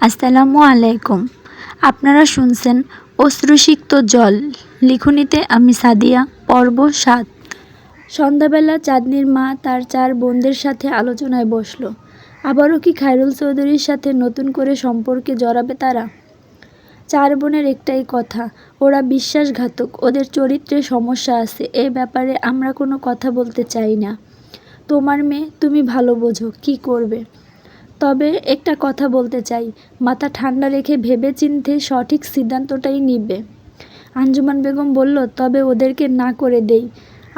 আসসালামু আলাইকুম। আপনারা শুনছেন অশ্রুসিক্ত জল। লিখনিতে আমি সাদিয়া। পর্ব ৭। সন্ধ্যাবেলা চাঁদনির মা তার ৪ বোনদের সাথে আলোচনায় বসল। আবারও কি খায়রুল চৌধুরীর সাথে নতুন করে সম্পর্কে জড়াবে তারা? ৪ বোনের একটাই কথা, ওরা বিশ্বাসঘাতক, ওদের চরিত্রে সমস্যা আছে। এ ব্যাপারে আমরা কোনো কথা বলতে চাই না। তোমার মেয়ে, তুমি ভালো বোঝো কী করবে। তবে একটা কথা বলতে চাই, মাথা ঠান্ডা রেখে ভেবেচিন্তে সঠিক সিদ্ধান্তটাই নিবে। আঞ্জুমান বেগম বলল, তবে ওদেরকে না করে দেই,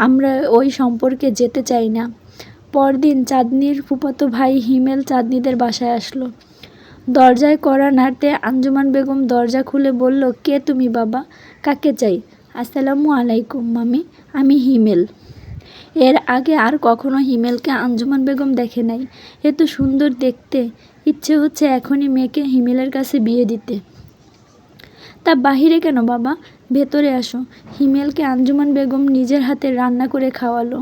আমরা ওই সম্পর্কে যেতে চাই না। পরদিন চাঁদনির ফুফাতো ভাই হিমেল চাঁদনিদের বাসায় আসলো। দরজায় কড়া নাড়তে আঞ্জুমান বেগম দরজা খুলে বলল, কে তুমি বাবা? কাকে চাই? আসসালামু আলাইকুম মামি, আমি হিমেল। এর আগে আর কখনো হিমেলকে আঞ্জুমান বেগম দেখে নাই। এত সুন্দর দেখতে, ইচ্ছে হচ্ছে এখনই মেয়েকে হিমেলের কাছে বিয়ে দিতে। তা বাহিরে কেন বাবা? ভেতরে আসো। হিমেলকে আঞ্জুমান বেগম নিজের হাতে রান্না করে খাওয়ালো।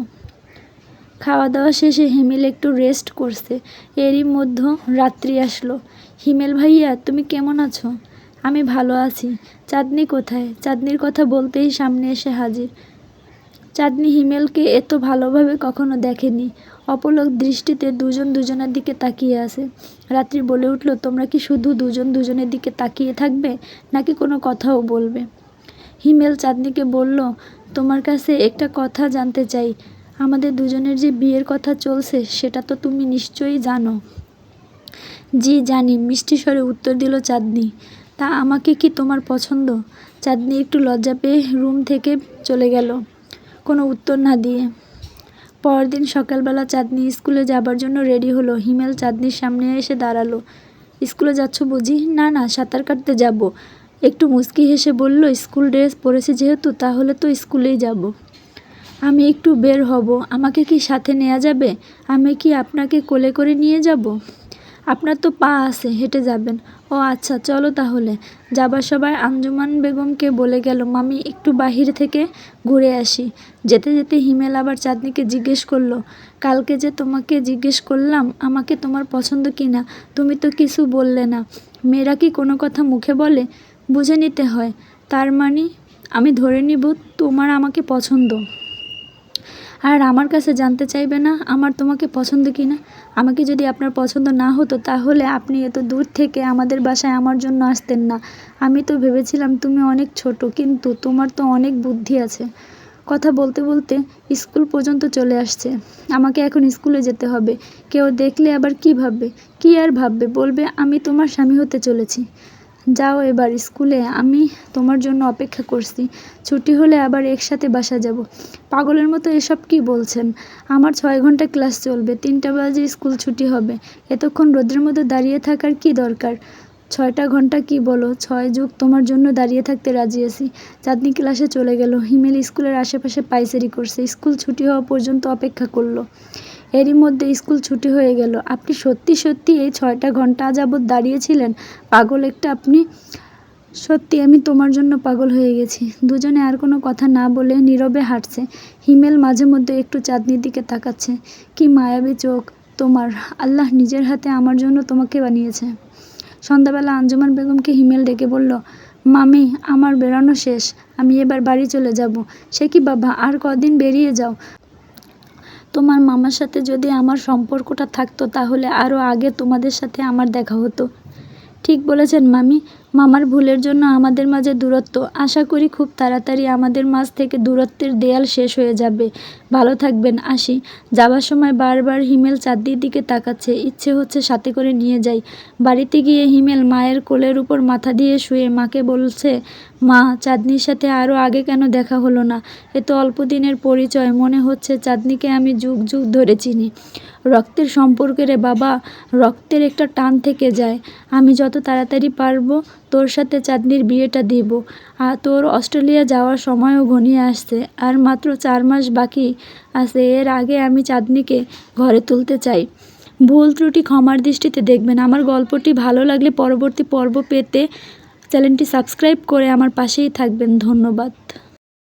খাওয়া দাওয়া শেষে হিমেল একটু রেস্ট করছে। এরই মধ্যে রাত্রি আসলো। হিমেল ভাইয়া, তুমি কেমন আছো? আমি ভালো আছি। চাঁদনি কোথায়? চাঁদনির কথা বলতেই সামনে এসে হাজির। চাঁদনি হিমেলকে এত ভালোভাবে কখনো দেখেনি। অপলক দৃষ্টিতে দুজন দুজনের দিকে তাকিয়ে আছে। রাত্রি বলে উঠল, তোমরা কি শুধু দুজন দুজনের দিকে তাকিয়ে থাকবে, নাকি কোনো কথাও বলবে? হিমেল চাঁদনিকে বলল, তোমার কাছে একটা কথা জানতে চাই। আমাদের দুজনের যে বিয়ের কথা চলছে, সেটা তো তুমি নিশ্চয়ই জানো। জি জানি, মিষ্টি স্বরে উত্তর দিল চাঁদনি। তা আমাকে কি তোমার পছন্দ? চাঁদনি একটু লজ্জা পেয়ে রুম থেকে চলে গেল, কোনো উত্তর না দিয়ে। পরদিন সকালবেলা চাঁদনি স্কুলে যাবার জন্য রেডি হলো। হিমেল চাঁদনির সামনে এসে দাঁড়ালো। স্কুলে যাচ্ছ বুঝি? না না, সাঁতার কাটতে যাব। একটু মুচকি হেসে বলল, স্কুল ড্রেস পরেছে যেহেতু, তাহলে তো স্কুলেই যাব। আমি একটু বের হব, আমাকে কি সাথে নেওয়া যাবে? আমি কি আপনাকে কোলে করে নিয়ে যাব? আপনার তো পা আছে, হেঁটে যাবেন। ও আচ্ছা, চলো তাহলে। যাবার সবাই আঞ্জুমান বেগমকে বলে গেল, মামি একটু বাহির থেকে ঘুরে আসি। যেতে যেতে হিমেল আবার চাঁদনিকে জিজ্ঞেস করলো, কালকে যে তোমাকে জিজ্ঞেস করলাম আমাকে তোমার পছন্দ কি না, তুমি তো কিছু বললে না। মেয়েরা কি কোনো কথা মুখে বলে? বুঝে নিতে হয়। তার মানে আমি ধরে নিব তোমার আমাকে পছন্দ, আর আমার কাছে জানতে চাইবে না আমার তোমাকে পছন্দ কি না? আমাকে যদি আপনার পছন্দ না হতো, তাহলে আপনি এত দূর থেকে আমাদের বাসায় আমার জন্য আসতেন না। আমি তো ভেবেছিলাম তুমি অনেক ছোট, কিন্তু তোমার তো অনেক বুদ্ধি আছে। কথা বলতে বলতে স্কুল পর্যন্ত চলে আসছে। আমাকে এখন স্কুলে যেতে হবে। কেউ দেখলে আবার কি ভাববে? কি আর ভাববে, বলবে আমি তোমার স্বামী হতে চলেছি। যাও এবার স্কুলে, আমি তোমার জন্য অপেক্ষা করছি। ছুটি হলে আবার একসাথে বাসা যাব। পাগলের মতো এসব কি বলছেন? আমার 6 ঘন্টা ক্লাস চলবে, 3টা বাজে স্কুল ছুটি হবে। এতক্ষণ রোদের মধ্যে দাঁড়িয়ে থাকার কি দরকার? 6টা ঘন্টা কি বলো, 6 যুগ তোমার জন্য দাঁড়িয়ে থাকতে রাজি আছি। চাঁদনি ক্লাসে চলে গেল। হিমেল স্কুলের আশেপাশে পায়চারি করছে। স্কুল ছুটি হওয়া পর্যন্ত অপেক্ষা করলো। এরই মধ্যে স্কুল ছুটি হয়ে গেল। আপনি সত্যি সত্যি এই 6টা ঘন্টা যাবৎ দাঁড়িয়েছিলেন? পাগল একটা আপনি। সত্যি আমি তোমার জন্য পাগল হয়ে গেছি। দুজনে আর কোনো কথা না বলে নীরবে হাঁটছে। হিমেল মাঝে মধ্যে একটু চাঁদনির দিকে তাকাচ্ছে। কি মায়াবী চোখ তোমার! আল্লাহ নিজের হাতে আমার জন্য তোমাকে বানিয়েছে। সন্ধ্যাবেলা আঞ্জুমান বেগমকে হিমেল ডেকে বলল, মামি আমার বেড়ানো শেষ, আমি এবার বাড়ি চলে যাব। সে কি বাবা, আর কদিন বেরিয়ে যাও। তোমার মামার সাথে যদি আমার সম্পর্কটা থাকতো, তাহলে আরও আগে তোমাদের সাথে আমার দেখা হতো। ঠিক বলেছেন মামি, মামার ভুলের জন্য আমাদের মাঝে দূরত্ব। আশা করি খুব তাড়াতাড়ি আমাদের মাঝ থেকে দূরত্বের দেয়াল শেষ হয়ে যাবে। ভালো থাকবেন, আসি। যাবার সময় বারবার হিমেল চাঁদনির দিকে তাকাচ্ছে। ইচ্ছে হচ্ছে সাথে করে নিয়ে যাই। বাড়িতে গিয়ে হিমেল মায়ের কোলের উপর মাথা দিয়ে শুয়ে মাকে বলছে, মা চাঁদনির সাথে আরও আগে কেন দেখা হলো না? এত অল্প দিনের পরিচয়, মনে হচ্ছে চাঁদনিকে আমি যুগ যুগ ধরে চিনি। রক্তের সম্পর্কে রে বাবা, রক্তের একটা টান থেকে যায়। আমি যত তাড়াতাড়ি পারবো তোর সাথে চাঁদনির বিয়েটা দিব। আর তোর অস্ট্রেলিয়া যাওয়ার সময়ও ঘনিয়ে আসছে, আর মাত্র 4 মাস বাকি আছে। এর আগে আমি চাঁদনিকে ঘরে তুলতে চাই। ভুল ত্রুটি ক্ষমার দৃষ্টিতে দেখবেন। আমার গল্পটি ভালো লাগলে পরবর্তী পর্ব পেতে চ্যানেলটি সাবস্ক্রাইব করে আমার পাশেই থাকবেন। ধন্যবাদ।